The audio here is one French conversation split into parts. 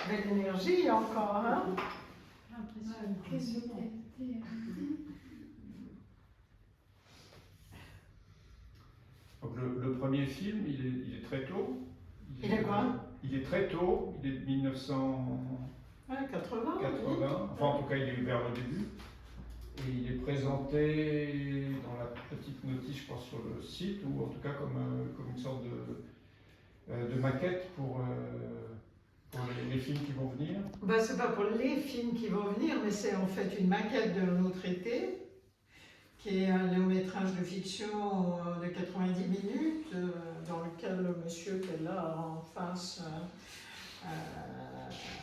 Belle énergie encore, hein? Impressionnant. Donc le premier film, il est très tôt. Il est quoi? Il est très tôt, il est de 1980, Ouais, 80. Oui. enfin en tout cas il est vers le début. Et il est présenté dans la petite notice, je pense, sur le site, ou en tout cas comme une sorte de maquette pour les films qui vont venir. Ben, c'est pas pour les films qui vont venir, mais c'est en fait une maquette de notre été, qui est un long métrage de fiction de 90 minutes, dans lequel le monsieur qui est là en face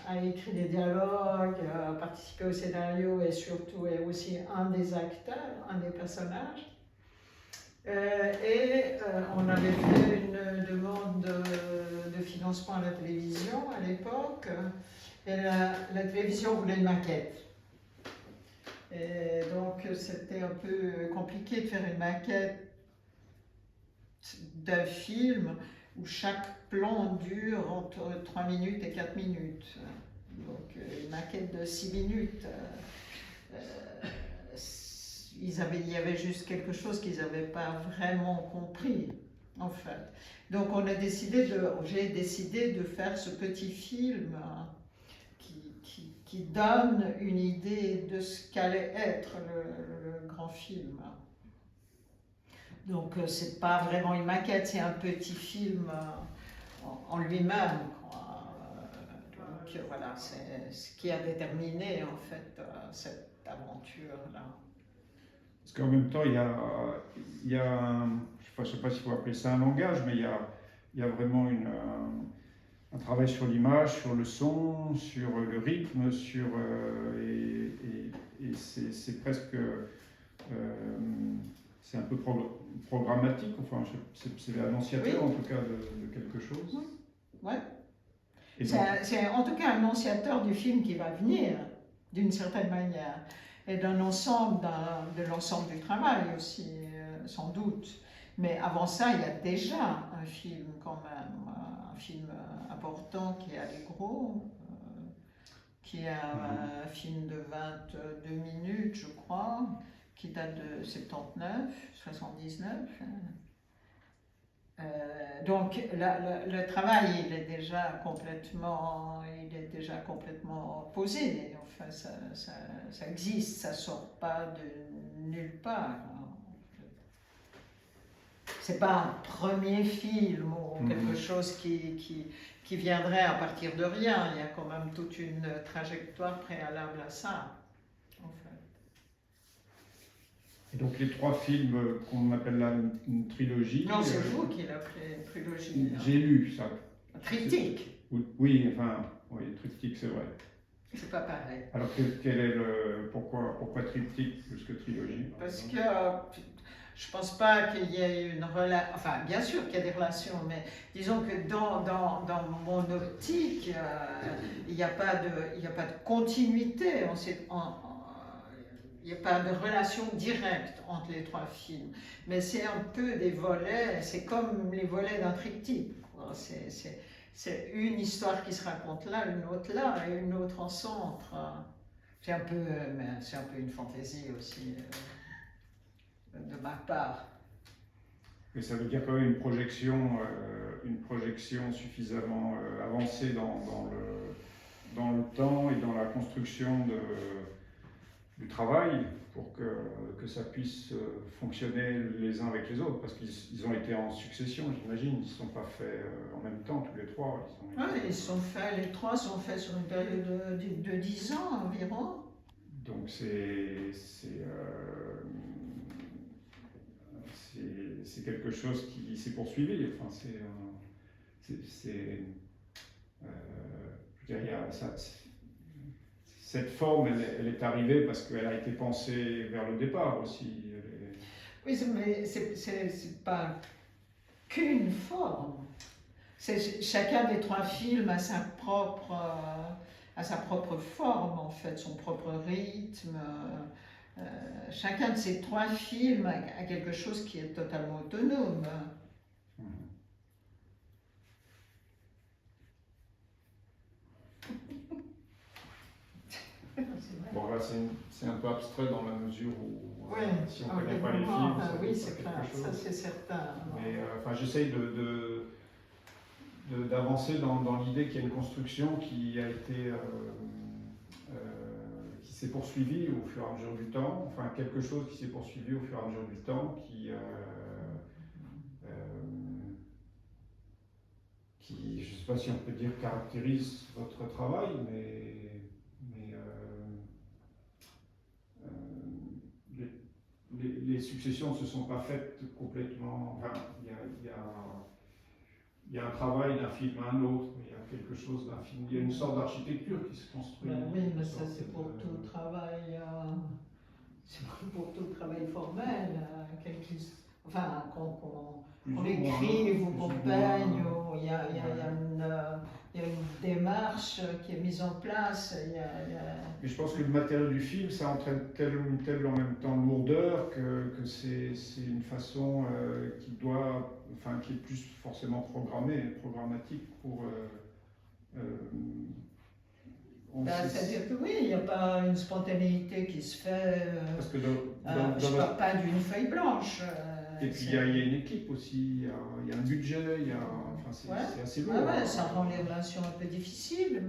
a écrit des dialogues, a participé au scénario et surtout est aussi un des acteurs, un des personnages. On avait fait une demande de financement à la télévision à l'époque, et la télévision voulait une maquette. Et donc c'était un peu compliqué de faire une maquette d'un film où chaque plan dure entre 3 minutes et 4 minutes. Donc une maquette de 6 minutes. Il y avait juste quelque chose qu'ils n'avaient pas vraiment compris, en fait. Donc j'ai décidé de faire ce petit film qui donne une idée de ce qu'allait être le grand film. Donc c'est pas vraiment une maquette, c'est un petit film en lui-même. Donc voilà, c'est ce qui a déterminé en fait cette aventure-là. Parce qu'en même temps, il y a je ne sais pas s'il faut appeler ça un langage, mais il y a vraiment un travail sur l'image, sur le son, sur le rythme, et c'est presque, c'est un peu programmatique, enfin c'est l'annonciateur en tout cas de quelque chose. Ouais. C'est en tout cas un annonciateur du film qui va venir, d'une certaine manière, et d'un ensemble, de l'ensemble du travail aussi, sans doute. Mais avant ça, il y a déjà un film quand même, un film important qui est Allegro, qui est un film de 22 minutes, je crois, qui date de 79, 79. Donc le travail il est déjà complètement posé. Enfin ça existe, ça sort pas de nulle part. C'est pas un premier film ou quelque chose qui viendrait à partir de rien. Il y a quand même toute une trajectoire préalable à ça. En fait. Et donc les 3 films qu'on appelle là une trilogie. Non, c'est vous qui l'appelez trilogie. J'ai lu ça. Triptyque. Oui, triptyque, c'est vrai. C'est pas pareil. Alors quel est pourquoi triptyque plus que trilogie? Parce que je pense pas qu'il y ait une relation. Enfin, bien sûr qu'il y a des relations, mais disons que dans mon optique, il n'y a pas de continuité. Il n'y a pas de relation directe entre les 3 films. Mais c'est un peu des volets, c'est comme les volets d'un triptyque. C'est une histoire qui se raconte là, une autre là, et une autre en centre. C'est un peu une fantaisie aussi de ma part. Mais ça veut dire quand même une projection suffisamment avancée dans le temps et dans la construction du travail pour que ça puisse fonctionner les uns avec les autres, parce qu'ils ont été en succession, j'imagine, ils ne se sont pas faits en même temps tous les 3. Les 3 sont faits sur une période de 10 ans environ. Donc c'est quelque chose qui s'est poursuivi. Enfin, je veux dire, cette forme, elle est arrivée parce qu'elle a été pensée vers le départ aussi. Oui, mais c'est pas qu'une forme. Chacun des 3 films a sa propre forme, en fait, son propre rythme. Chacun de ces 3 films a quelque chose qui est totalement autonome. Bon, là, c'est un peu abstrait dans la mesure où, Oui, si on ne connaît pas les films, ça oui, peut c'est pas clair, quelque ça chose. c'est certain. Mais enfin, j'essaye d'avancer dans l'idée qu'il y a une construction qui a été qui s'est poursuivie au fur et à mesure du temps, enfin quelque chose qui s'est poursuivi au fur et à mesure du temps, qui je ne sais pas si on peut dire caractérise votre travail, mais les successions ne se sont pas faites complètement. Enfin, il y a un travail d'un film à un autre, il y a quelque chose d'un film, il y a une sorte d'architecture qui se construit. Ben oui, mais ça c'est pour tout travail, c'est pour tout travail formel, enfin qu'on écrive ou qu'on peigne, il y a une démarche qui est mise en place. Mais je pense que le matériau du film, ça entraîne une telle en même temps lourdeur que c'est une façon qui est plus forcément programmatique pour. C'est-à-dire que oui, il n'y a pas une spontanéité qui se fait. Parce que je ne parle pas d'une feuille blanche. Et puis il y a une équipe aussi, il y a un budget, c'est assez lourd. Ça rend les relations un peu difficiles,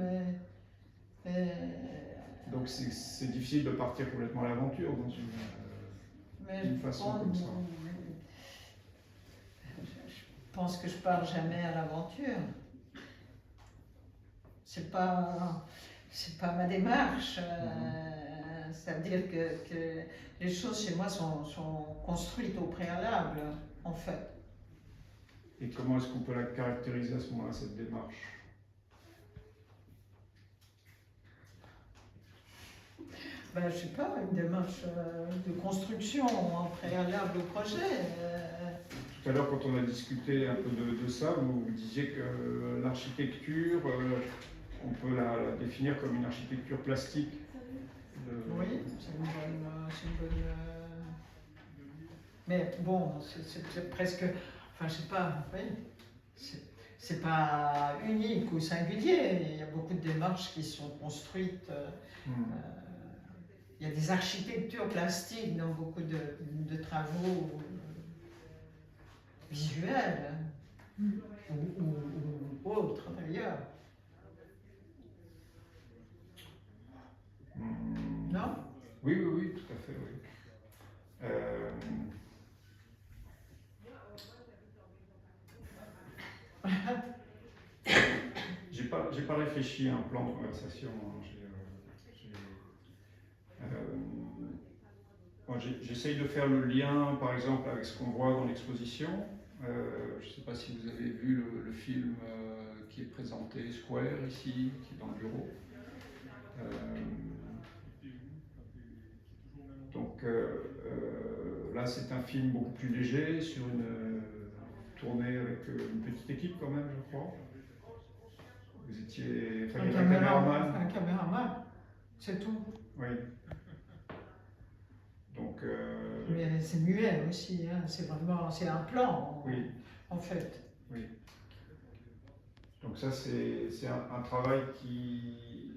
mais donc c'est difficile de partir complètement à l'aventure dans une façon comme ça. Je pense que je pars jamais à l'aventure. C'est pas ma démarche. C'est-à-dire que les choses chez moi sont construites au préalable, en fait. Et comment est-ce qu'on peut la caractériser à ce moment-là, cette démarche? Je ne sais pas, une démarche de construction en préalable au projet. Tout à l'heure, quand on a discuté un peu de ça, vous disiez que l'architecture, on peut la définir comme une architecture plastique. Oui, c'est une bonne. Mais bon, c'est presque. Enfin, je sais pas, oui. C'est pas unique ou singulier. Il y a beaucoup de démarches qui sont construites. Il y a des architectures plastiques dans beaucoup de travaux visuels ou autres d'ailleurs. Non? Oui, tout à fait, oui. J'ai pas réfléchi à un plan de conversation. J'essaye de faire le lien, par exemple, avec ce qu'on voit dans l'exposition. Je ne sais pas si vous avez vu le film qui est présenté, Square, ici, qui est dans le bureau. Donc là, c'est un film beaucoup plus léger, sur une tournée avec une petite équipe quand même, je crois. Vous étiez... Enfin, il y avait un caméraman. Un caméraman, c'est tout. Oui. Donc, mais c'est muet aussi, hein. C'est un plan, oui. En fait. Oui. Donc ça, c'est un travail qui...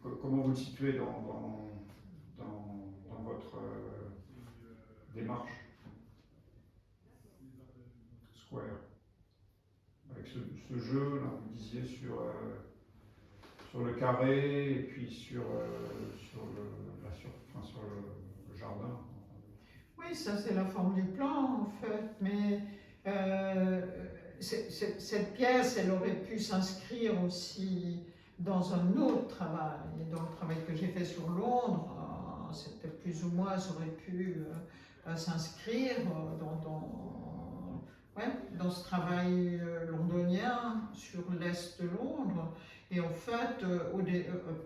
comment vous le situez dans votre démarche Square, avec ce jeu, là, vous disiez, sur le carré et puis sur le jardin. Oui, ça c'est la forme du plan en fait, mais cette pièce, elle aurait pu s'inscrire aussi dans un autre travail. Et dans le travail que j'ai fait sur Londres, c'était plus ou moins, ça aurait pu s'inscrire dans ce travail londonien sur l'Est de Londres. Et en fait,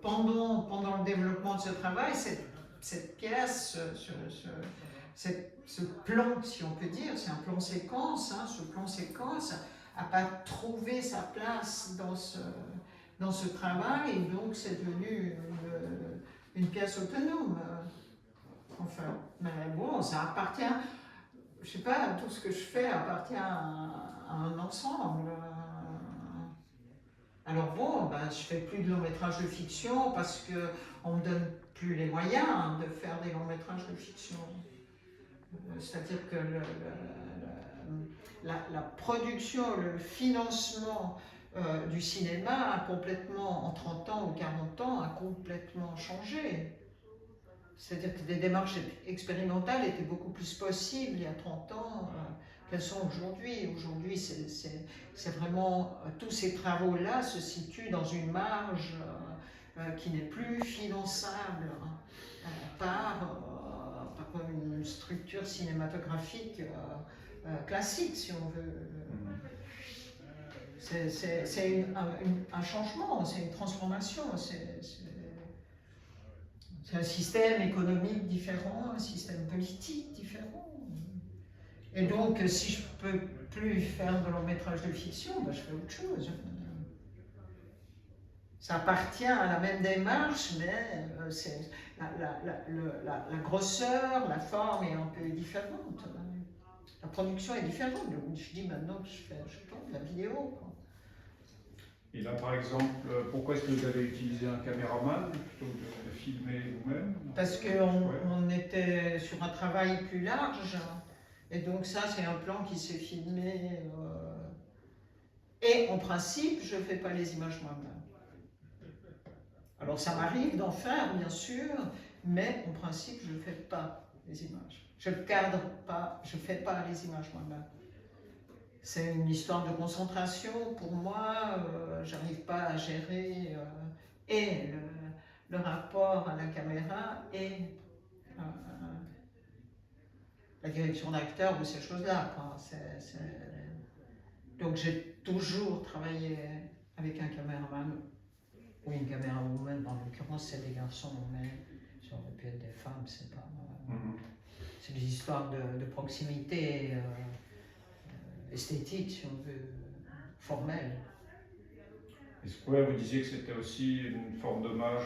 pendant le développement de ce travail, cette pièce, ce plan, si on peut dire, c'est un plan séquence, hein, ce plan séquence n'a pas trouvé sa place dans ce travail, et donc c'est devenu une pièce autonome. Enfin, mais bon, ça appartient, je sais pas, tout ce que je fais appartient à un ensemble, à Alors bon, ben, je fais plus de long métrage de fiction parce qu'on ne me donne plus les moyens de faire des longs métrages de fiction. C'est-à-dire que la production, le financement du cinéma a complètement, en 30 ans ou 40 ans, a complètement changé. C'est-à-dire que des démarches expérimentales étaient beaucoup plus possibles il y a 30 ans qu'elles sont aujourd'hui. Aujourd'hui, c'est vraiment, tous ces travaux-là se situent dans une marge qui n'est plus finançable par une structure cinématographique classique, si on veut. C'est un changement, c'est une transformation, c'est un système économique différent, un système politique différent. Et donc, si je ne peux plus faire de long métrage de fiction, ben, je fais autre chose. Ça appartient à la même démarche, mais la grosseur, la forme est un peu différente. La production est différente. Donc, je dis maintenant que je fais de la vidéo. Quoi. Et là, par exemple, pourquoi est-ce que vous avez utilisé un caméraman plutôt que de filmer vous-même? Parce qu'on était sur un travail plus large. Et donc ça, c'est un plan qui s'est filmé. Et en principe, je ne fais pas les images moi-même. Alors ça m'arrive d'en faire, bien sûr, mais en principe, je ne fais pas les images. Je ne cadre pas, je ne fais pas les images moi-même. C'est une histoire de concentration pour moi, j'arrive pas à gérer et le rapport à la caméra et la direction d'acteur ou ces choses-là. Donc j'ai toujours travaillé avec un caméraman ou une camérawoman, en l'occurrence c'est des garçons, mais ça aurait pu être des femmes, c'est pas... C'est des histoires de proximité esthétique, si on veut, formelle. Est-ce que vous disiez que c'était aussi une forme d'hommage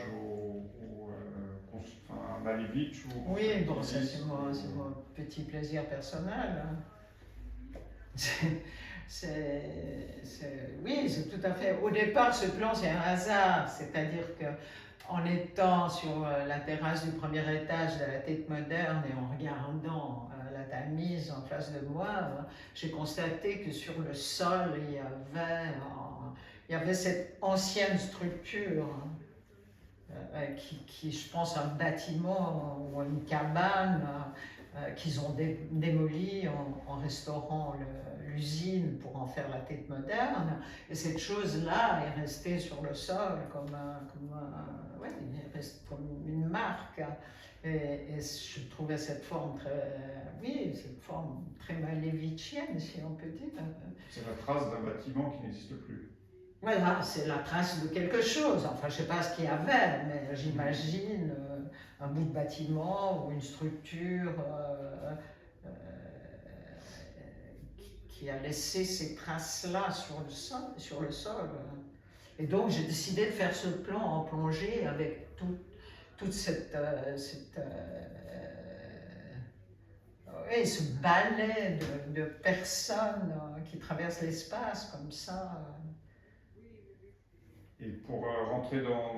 à Malevich Oui, bon, ça c'est mon petit plaisir personnel. Oui, c'est tout à fait. Au départ, ce plan, c'est un hasard. C'est-à-dire qu'en étant sur la terrasse du premier étage de la Tête Moderne et en regardant la Tamise en face de moi, j'ai constaté que sur le sol, il y avait cette ancienne structure qui, je pense, un bâtiment ou une cabane qu'ils ont démoli en restaurant l'usine pour en faire la Tête Moderne. Et cette chose-là est restée sur le sol comme une marque. Et je trouvais cette forme très malévicienne, si on peut dire. C'est la trace d'un bâtiment qui n'existe plus. Voilà, c'est la trace de quelque chose. Enfin, je ne sais pas ce qu'il y avait, mais j'imagine un bout de bâtiment ou une structure qui a laissé ces traces-là sur le sol. Et donc, j'ai décidé de faire ce plan en plongée avec toute ce balai de personnes qui traversent l'espace comme ça. Et pour rentrer dans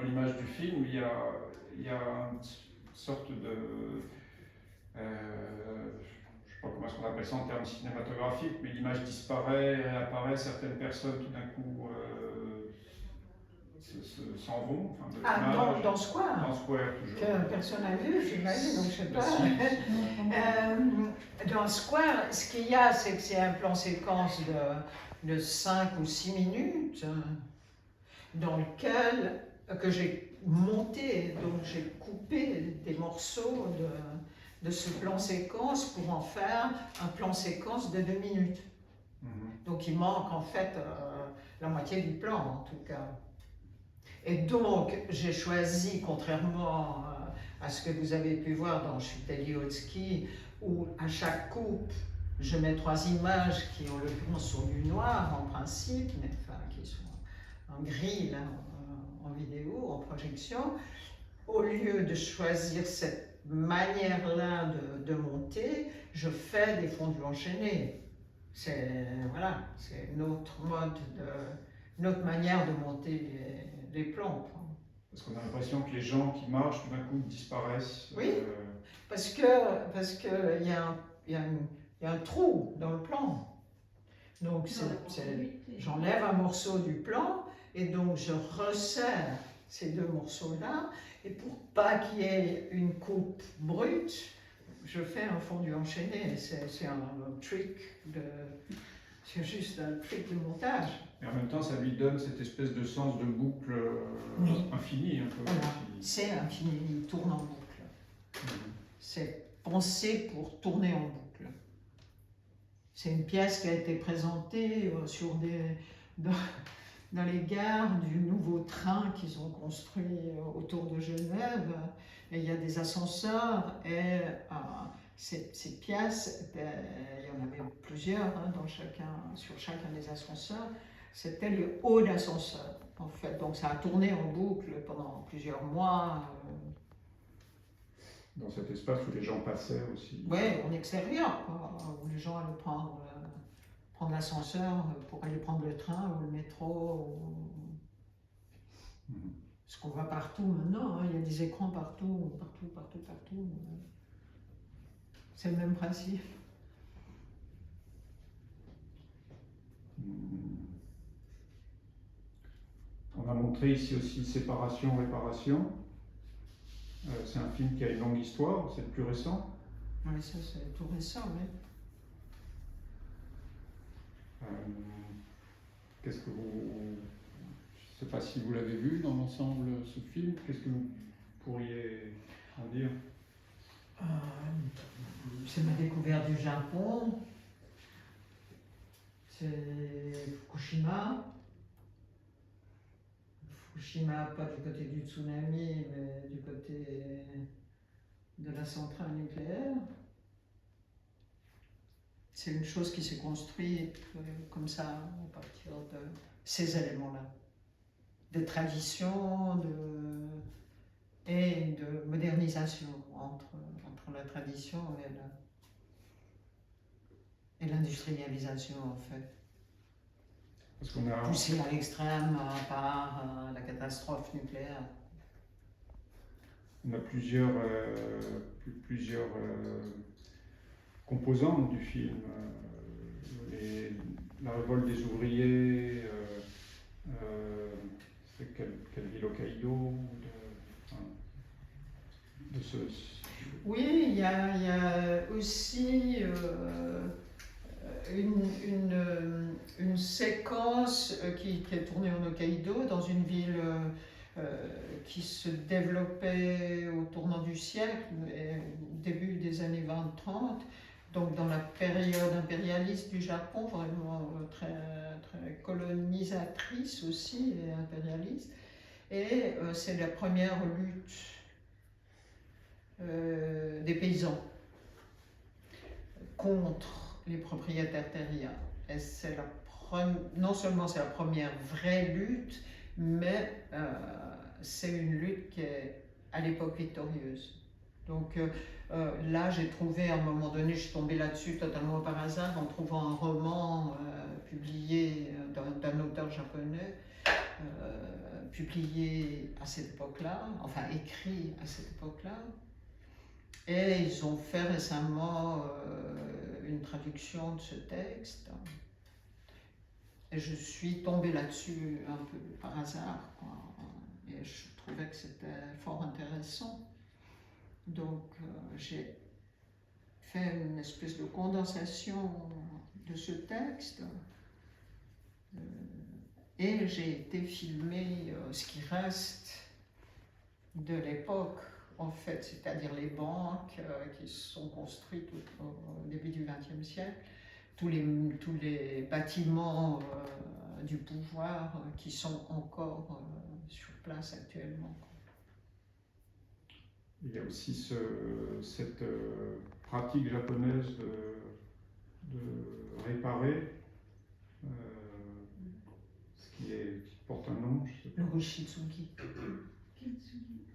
l'image du film, il y a une sorte de... je ne sais pas comment est-ce qu'on appelle ça en termes cinématographiques, mais l'image disparaît, réapparaît, certaines personnes tout d'un coup s'en vont. Enfin, dans Square. Dans Square, toujours. Que personne n'a vu, j'imagine, donc je sais pas. Dans Square, ce qu'il y a, c'est que c'est un plan séquence de 5 ou 6 minutes dans lequel que j'ai monté, donc j'ai coupé des morceaux de ce plan séquence pour en faire un plan séquence de 2 minutes. Donc il manque en fait la moitié du plan en tout cas. Et donc j'ai choisi, contrairement à ce que vous avez pu voir dans Chuteliotski, où à chaque coupe je mets 3 images qui en l'occurrence sont du noir en principe, mais enfin qui sont en gris là, en vidéo, en projection. Au lieu de choisir cette manière-là de monter, je fais des fondus enchaînés. voilà, c'est notre notre manière de monter les plans, quoi. Parce qu'on a l'impression que les gens qui marchent, tout d'un coup, disparaissent. Oui. Parce que il y a un trou dans le plan. Donc j'enlève un morceau du plan et donc je resserre ces deux morceaux-là. Et pour pas qu'il y ait une coupe brute, je fais un fondu enchaîné. C'est un trick c'est juste un trick de montage. Et en même temps, ça lui donne cette espèce de sens de boucle infini, un peu. Voilà. C'est infini, il tourne en boucle. C'est pensé pour tourner en boucle. C'est une pièce qui a été présentée dans les gares du nouveau train qu'ils ont construit autour de Genève. Et il y a des ascenseurs et ces pièces, il y en avait plusieurs sur chacun des ascenseurs, c'était le haut d'ascenseur en fait. Donc ça a tourné en boucle pendant plusieurs mois. Dans cet espace où les gens passaient aussi. Oui, en extérieur, quoi, où les gens allaient prendre l'ascenseur pour aller prendre le train ou le métro. Ce qu'on voit partout maintenant, il y a des écrans partout. C'est le même principe. On a montré ici aussi Séparation, Réparation. C'est un film qui a une longue histoire, c'est le plus récent. Oui, ça c'est tout récent, oui. Qu'est-ce que vous... Je ne sais pas si vous l'avez vu dans l'ensemble, ce film. Qu'est-ce que vous pourriez en dire? C'est ma découverte du Japon. C'est Fukushima. Fukushima, pas du côté du tsunami, mais du côté de la centrale nucléaire. C'est une chose qui s'est construite comme ça, à partir de ces éléments-là. De tradition et de modernisation entre la tradition et l'industrialisation, en fait. Parce qu'on a... Poussé à l'extrême par la catastrophe nucléaire. On a plusieurs composantes du film. La révolte des ouvriers, c'est quelle ville, Hokkaido Oui, il y a aussi une séquence qui est tournée en Hokkaido, dans une ville qui se développait au tournant du siècle, début des années 20-30, donc dans la période impérialiste du Japon, vraiment très, très colonisatrice aussi et impérialiste. Et c'est la première lutte des paysans contre les propriétaires terriens. Et non seulement c'est la première vraie lutte, mais c'est une lutte qui est à l'époque victorieuse. Donc là, j'ai trouvé à un moment donné, je suis tombée là-dessus totalement par hasard en trouvant un roman publié d'un auteur japonais, publié à cette époque-là, enfin écrit à cette époque-là. Et ils ont fait récemment une traduction de ce texte. Et je suis tombée là-dessus un peu par hasard, quoi. Et je trouvais que c'était fort intéressant. Donc j'ai fait une espèce de condensation de ce texte. Et j'ai été filmer ce qui reste de l'époque, en fait, c'est-à-dire les banques qui se sont construites au début du XXe siècle, tous les bâtiments du pouvoir qui sont encore sur place actuellement. Il y a aussi cette pratique japonaise de réparer, ce qui porte un nom, je sais pas. Le Rushitsugi.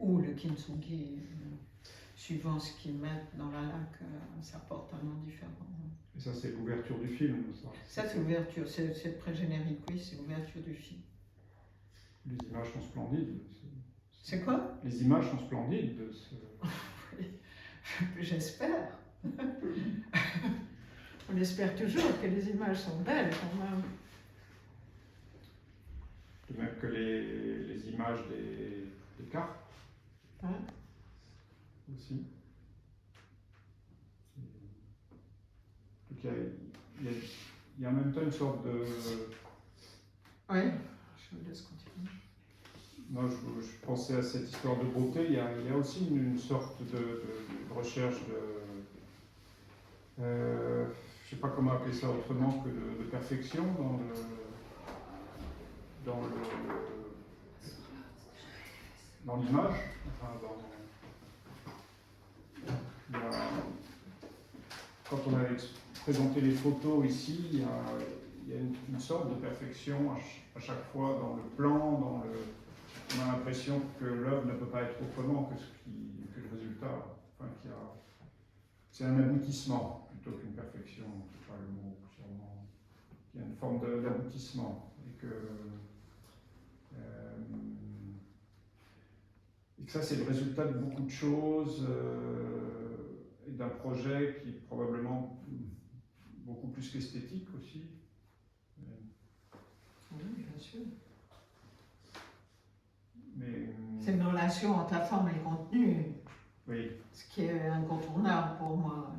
Ou le Kintsugi, suivant ce qu'ils mettent dans la laque, ça porte un nom différent. Et ça, c'est l'ouverture du film. Ça, c'est l'ouverture, c'est le pré-générique, oui, c'est l'ouverture du film. Les images sont splendides. C'est quoi? Les images sont splendides. J'espère. On espère toujours que les images sont belles quand même. De même que les images des cartes. Hein? Aussi. Donc il y a en même temps une sorte de... Oui, je vous laisse continuer. Moi, je pensais à cette histoire de beauté. Il y a aussi une sorte de recherche je ne sais pas comment appeler ça autrement que de perfection dans l'image. Enfin, quand on avait présenté les photos ici, il y a une sorte de perfection à chaque fois dans le plan, on a l'impression que l'œuvre ne peut pas être autrement que le résultat. Enfin, c'est un aboutissement plutôt qu'une perfection, c'est pas le mot, sûrement. Il y a une forme d'aboutissement et que ça, c'est le résultat de beaucoup de choses et d'un projet qui est probablement beaucoup plus qu'esthétique aussi. Oui, bien sûr. Mais, c'est une relation entre la forme et le contenu, oui. Ce qui est incontournable pour moi.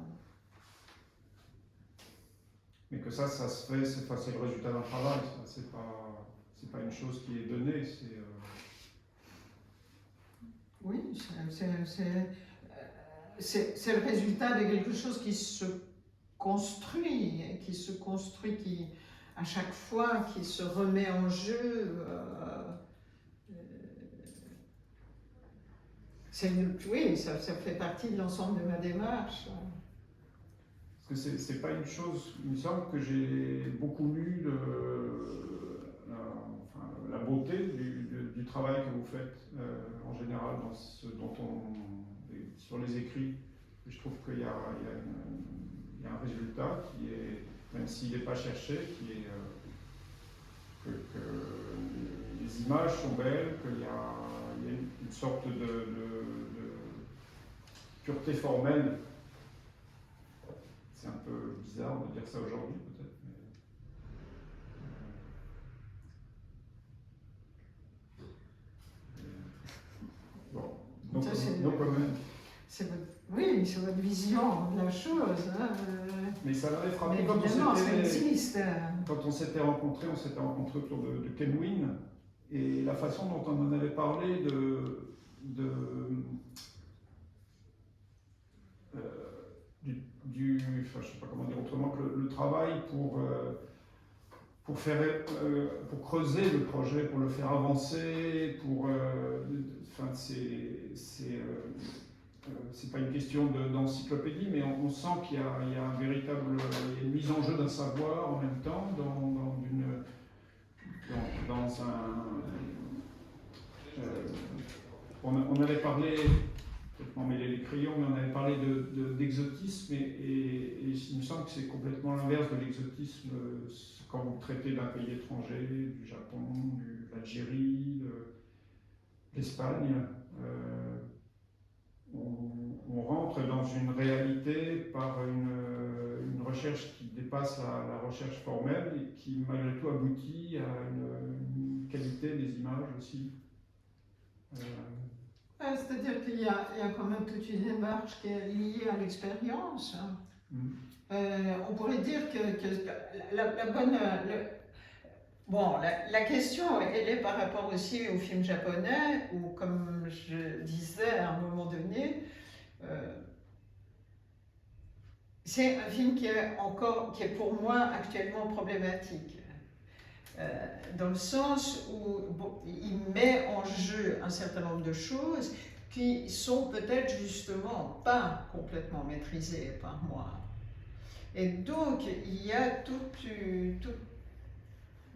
Mais que ça se fait, c'est le résultat d'un travail, c'est pas une chose qui est donnée, Oui, c'est le résultat de quelque chose qui se construit, qui à chaque fois, qui se remet en jeu. Oui, ça fait partie de l'ensemble de ma démarche. Parce que c'est pas une chose, il me semble que j'ai beaucoup lu la beauté du travail que vous faites en général dans ce dont sur les écrits. Et je trouve qu'il y a un résultat qui est, même s'il n'est pas cherché, qui est que les images sont belles, qu'il y a une sorte de pureté formelle. C'est un peu bizarre de dire ça aujourd'hui, peut-être. Bon, donc oui, c'est votre vision de la chose. Hein. Mais ça m'avait frappé mais quand on s'était rencontrés autour de Ken Wynne, et la façon dont on en avait parlé enfin, je ne sais pas comment dire autrement, que le travail pour creuser le projet, pour le faire avancer, enfin, c'est pas une question d'encyclopédie, mais on sent qu'il y a un véritable, une mise en jeu d'un savoir en même temps on avait parlé, peut-être m'emmêler les crayons, mais on avait parlé d'exotisme et il me semble que c'est complètement l'inverse de l'exotisme quand vous traitez d'un pays étranger, du Japon, de l'Algérie, de l'Espagne. On rentre dans une réalité par une recherche qui dépasse la recherche formelle et qui malgré tout aboutit à une qualité des images aussi. C'est-à-dire qu'il y a quand même toute une démarche qui est liée à l'expérience. On pourrait dire que la question, elle est par rapport aussi au film japonais, où, comme je disais à un moment donné, c'est un film qui est pour moi actuellement problématique. Dans le sens où il met en jeu un certain nombre de choses qui sont peut-être justement pas complètement maîtrisées par moi. Et donc, il y a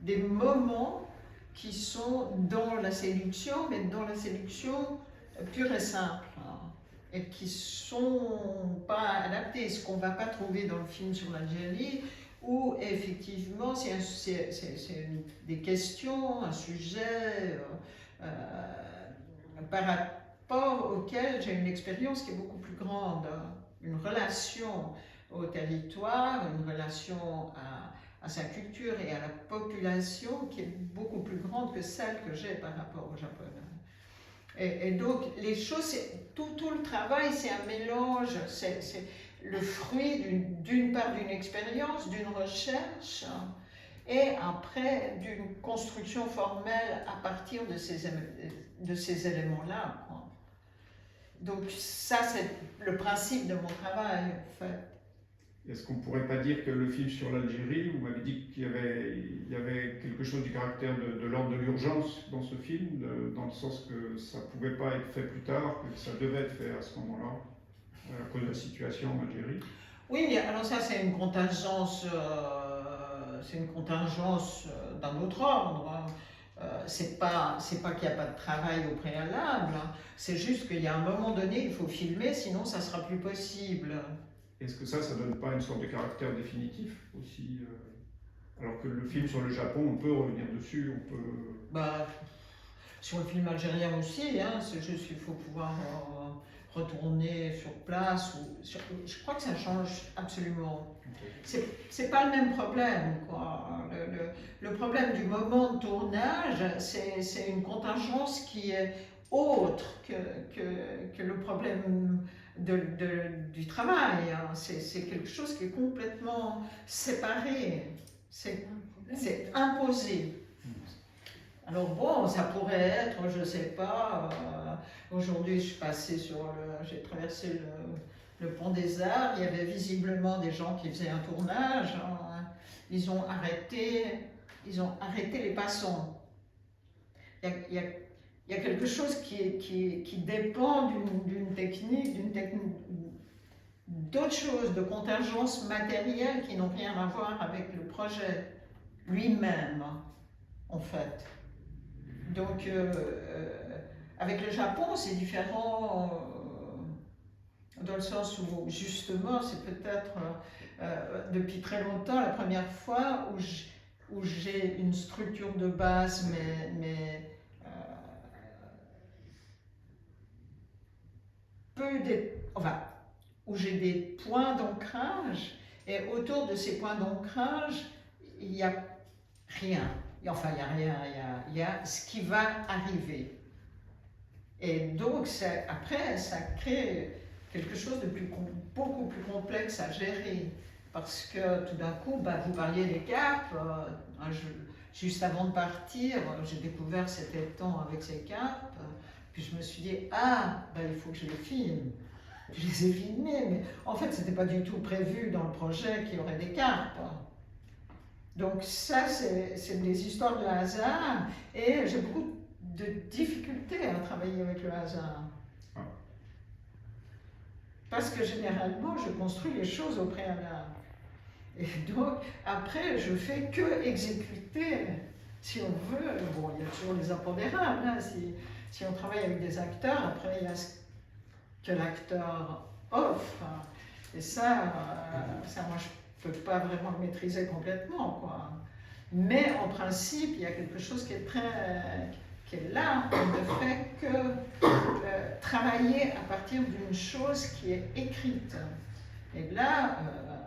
des moments qui sont dans la séduction, mais dans la séduction pure et simple. et qui ne sont pas adaptés, ce qu'on ne va pas trouver dans le film sur l'Algérie, où effectivement c'est des questions, un sujet par rapport auquel j'ai une expérience qui est beaucoup plus grande, une relation au territoire, une relation à sa culture et à la population qui est beaucoup plus grande que celle que j'ai par rapport au Japon. Et donc, les choses, tout le travail, c'est un mélange, c'est le fruit d'une part d'une expérience, d'une recherche, et après d'une construction formelle à partir de ces éléments-là. Donc ça, c'est le principe de mon travail, en fait. Est-ce qu'on ne pourrait pas dire que le film sur l'Algérie, vous m'avez dit qu'il y avait quelque chose du caractère de l'ordre de l'urgence dans ce film, dans le sens que ça ne pouvait pas être fait plus tard, que ça devait être fait à ce moment-là, à cause de la situation en Algérie? Oui, alors ça c'est une contingence d'un autre ordre. C'est pas qu'il n'y a pas de travail au préalable, c'est juste qu'il y a un moment donné, il faut filmer, sinon ça sera plus possible. Est-ce que ça donne pas une sorte de caractère définitif aussi alors que le film sur le Japon, on peut revenir dessus, on peut... Bah, sur le film algérien aussi, hein, c'est juste qu'il faut pouvoir retourner sur place. Je crois que ça change absolument. Okay. C'est pas le même problème, quoi. Le problème du moment de tournage, c'est une contingence qui est autre que le problème du travail. Hein. C'est quelque chose qui est complètement séparé. C'est imposé. Alors bon, ça pourrait être, je sais pas, aujourd'hui je suis passée j'ai traversé le pont des Arts, il y avait visiblement des gens qui faisaient un tournage, hein. Ils ont arrêté les passants. Il y a quelque chose qui dépend d'une technique, d'autres choses, de contingences matérielles qui n'ont rien à voir avec le projet lui-même, en fait. Donc, avec le Japon, c'est différent dans le sens où, justement, c'est peut-être depuis très longtemps la première fois où j'ai une structure de base, mais où j'ai des points d'ancrage, et autour de ces points d'ancrage, il n'y a rien. Enfin, il n'y a rien, il y a ce qui va arriver. Et donc, après, ça crée quelque chose de beaucoup plus complexe à gérer. Parce que tout d'un coup, vous parliez des carpes. Juste avant de partir, j'ai découvert cet étang avec ces carpes. Puis je me suis dit, il faut que je les filme. Puis je les ai filmées, mais en fait, ce n'était pas du tout prévu dans le projet qu'il y aurait des carpes. Donc ça, c'est des histoires de hasard, et j'ai beaucoup de difficultés à travailler avec le hasard. Parce que généralement, je construis les choses au préalable. Et donc, après, je fais que exécuter, si on veut. Bon, il y a toujours les impondérables. Hein. Si on travaille avec des acteurs, après, il y a ce que l'acteur offre. Et ça, moi, je ne peux pas vraiment le maîtriser complètement, quoi. Mais en principe, il y a quelque chose qui est là. On ne fait que travailler à partir d'une chose qui est écrite. Et là,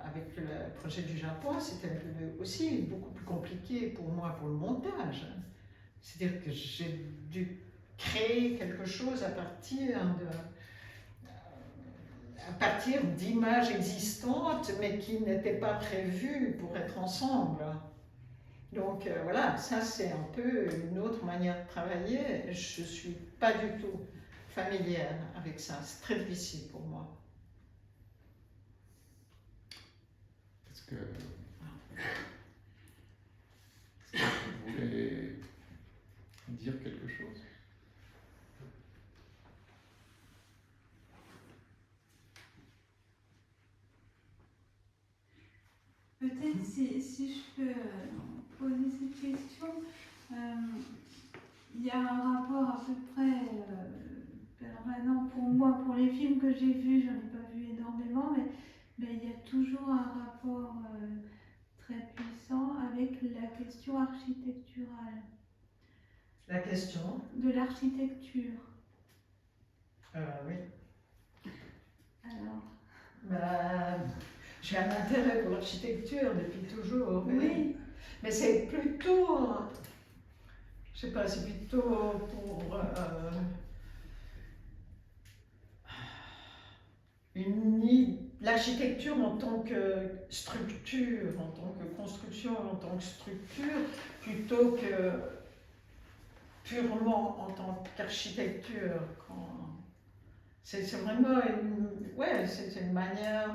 avec le projet du Japon, c'était aussi beaucoup plus compliqué pour moi pour le montage. C'est-à-dire que j'ai dû créer quelque chose à partir d'images existantes, mais qui n'étaient pas prévues pour être ensemble. Donc voilà, ça c'est un peu une autre manière de travailler. Je ne suis pas du tout familière avec ça, c'est très difficile pour moi. Est-ce que vous voulez dire quelque chose? Peut-être si je peux poser cette question, il y a un rapport à peu près permanent pour moi pour les films que j'ai vus, j'en ai pas vu énormément, mais il y a toujours un rapport très puissant avec la question architecturale, La question, de l'architecture. oui. Alors, Bah, j'ai un intérêt pour l'architecture depuis toujours. oui, Mais c'est plutôt, je sais pas, c'est plutôt pour l'architecture en tant que structure, en tant que construction, en tant que structure, plutôt que purement en tant qu'architecture. C'est vraiment c'est une manière.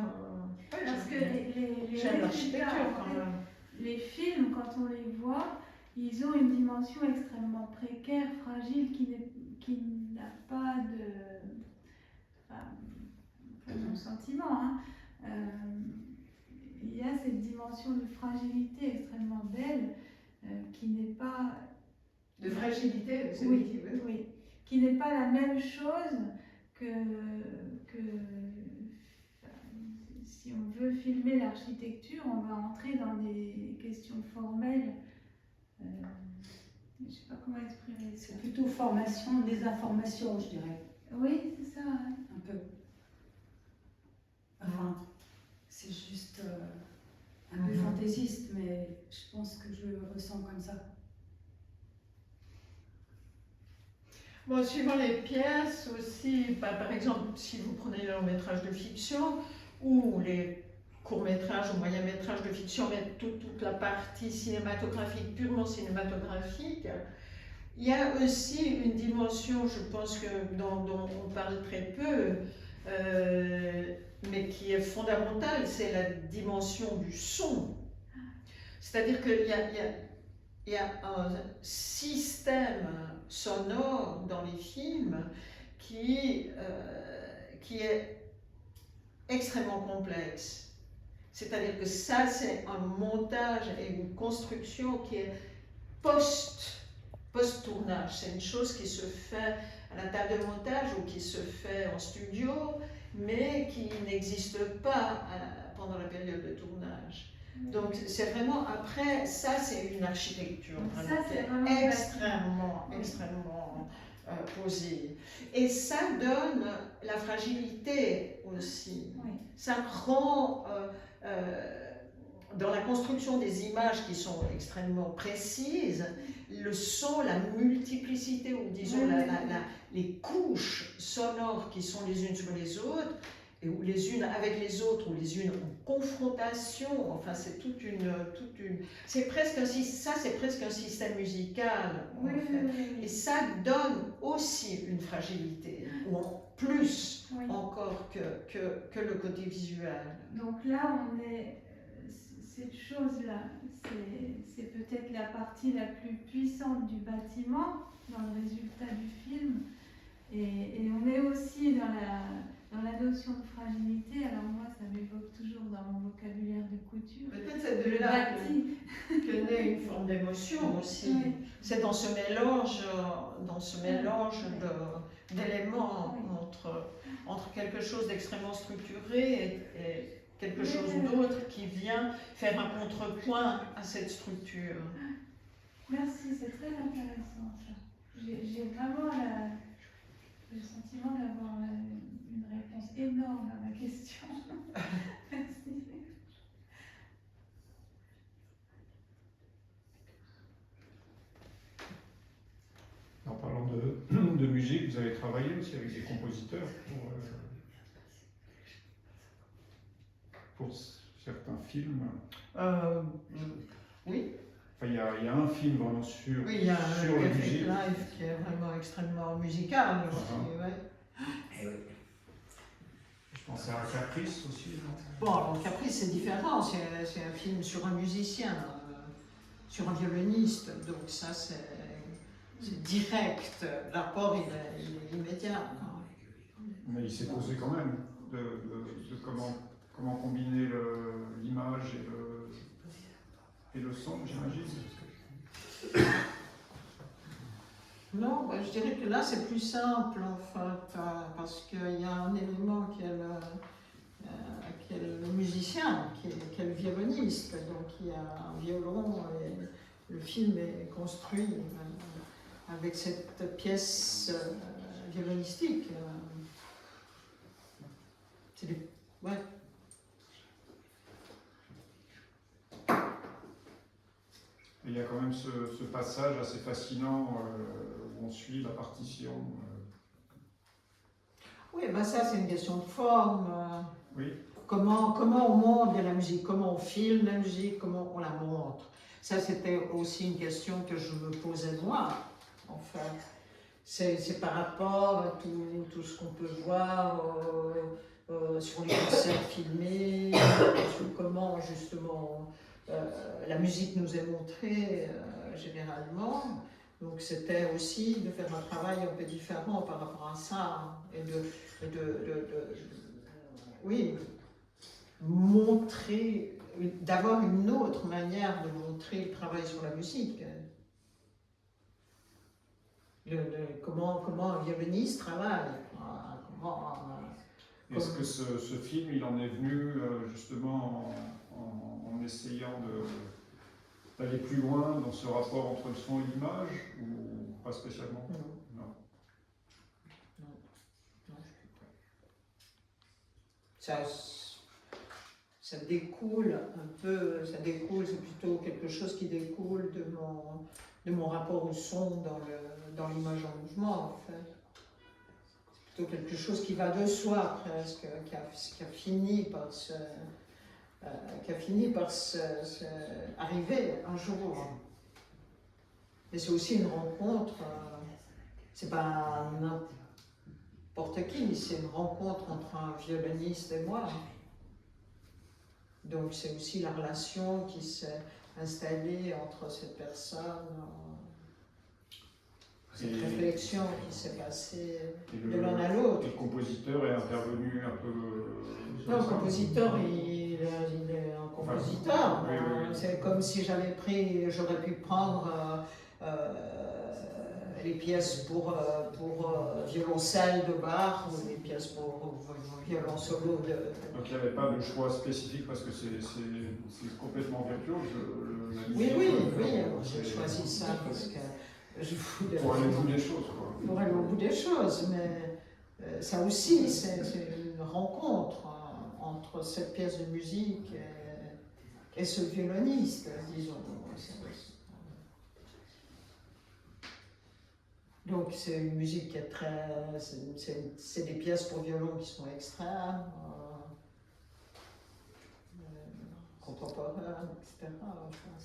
parce que les j'aime résultats, l'architecture en quand fait, même. les films, quand on les voit, ils ont une dimension extrêmement précaire, fragile, qui n'a pas de... Enfin, pour mon sentiment, hein, il y a cette dimension de fragilité extrêmement belle qui n'est pas... De fragilité, c'est Oui, dit, oui. oui, qui n'est pas la même chose que si on veut filmer l'architecture, on va entrer dans des questions formelles. Je ne sais pas comment exprimer ça. C'est plutôt formation, désinformation, je dirais. Oui, c'est ça. Hein. Un peu. Enfin, c'est juste un peu fantaisiste, mais je pense que je le ressens comme ça. Bon, suivant les pièces aussi, par exemple, si vous prenez les longs métrages de fiction ou les courts-métrages ou moyens-métrages de fiction, mais toute la partie cinématographique, purement cinématographique, il y a aussi une dimension, je pense, dont on parle très peu, mais qui est fondamentale, c'est la dimension du son. C'est-à-dire qu'il y a un système sonore dans les films qui est extrêmement complexe. C'est-à-dire que ça, c'est un montage et une construction qui est post-tournage. C'est une chose qui se fait à la table de montage ou qui se fait en studio, mais qui n'existe pas pendant la période de tournage. Donc c'est vraiment, après, ça c'est une architecture Ça, c'est vraiment extrêmement posée. Et ça donne la fragilité aussi. Oui. Ça rend, dans la construction des images qui sont extrêmement précises, le son, la multiplicité, ou disons les couches sonores qui sont les unes sur les autres, ou les unes avec les autres, ou les unes en confrontation, enfin c'est toute une c'est presque c'est presque un système musical en fait. Et ça donne aussi une fragilité, ou en plus encore que le côté visuel. Donc là, on est cette chose-là, c'est peut-être la partie la plus puissante du bâtiment dans le résultat du film, et on est aussi dans la notion de fragilité. Alors moi, ça m'évoque toujours dans mon vocabulaire de couture. Peut-être c'est de là que naît une forme d'émotion aussi. Oui. C'est dans ce mélange d'éléments entre quelque chose d'extrêmement structuré et quelque chose d'autre qui vient faire un contrepoint à cette structure. Merci, c'est très intéressant ça. J'ai vraiment le sentiment d'avoir une réponse énorme à ma question. Merci. En parlant de musique, vous avez travaillé aussi avec des compositeurs pour certains films. Oui. Enfin, il y a un film vraiment sur oui, il y a sur la musique. Live qui est vraiment extrêmement musical aussi. Ouais. Je pensais à Caprice aussi. Non bon, alors Caprice c'est différent, c'est un film sur un musicien, sur un violoniste, donc ça c'est direct, l'apport il est immédiat. Mais il s'est posé quand même de comment combiner l'image et le son, j'imagine. Non, je dirais que là c'est plus simple en fait, parce qu'il y a un élément qui est le musicien, qui est le violoniste. Donc il y a un violon et le film est construit avec cette pièce violonistique. C'est du... Ouais. Et il y a quand même ce passage assez fascinant où on suit la partition. Oui, ben ça c'est une question de forme. Oui. Comment on montre de la musique, comment on filme la musique, comment on la montre. Ça c'était aussi une question que je me posais moi, en fait. C'est par rapport à tout ce qu'on peut voir sur les concerts filmés, sur comment justement la musique nous est montrée généralement. Donc c'était aussi de faire un travail un peu différent par rapport à ça et oui, montrer, d'avoir une autre manière de montrer le travail sur la musique. Comment un violoniste travaille. Est-ce que ce film, il en est venu justement en essayant d'aller plus loin dans ce rapport entre le son et l'image, ou pas spécialement? Non. Non. Ça découle un peu, c'est plutôt quelque chose qui découle de mon rapport au son dans l'image en mouvement, en fait. C'est plutôt quelque chose qui va de soi, presque, qui a fini par arriver un jour. Et c'est aussi une rencontre, c'est pas n'importe qui, c'est une rencontre entre un violoniste et moi. Donc c'est aussi la relation qui s'est installée entre cette personne, cette réflexion qui s'est passée de l'un à l'autre. Et le compositeur est intervenu un peu... Non, le compositeur, il est un compositeur. Oui, oui. C'est comme si j'aurais pu prendre les pièces pour violoncelle de Bach ou les pièces pour violon solo de... Donc il n'y avait pas de choix spécifique parce que c'est complètement virtuose. Oui, j'ai choisi ça parce que je voulais... Pour aller au bout des choses, quoi. Pour aller au bout des choses, mais ça aussi, c'est une rencontre entre cette pièce de musique et ce violoniste, disons. Donc c'est une musique qui est c'est des pièces pour violon qui sont extrêmes, contemporaines, etc. Enfin,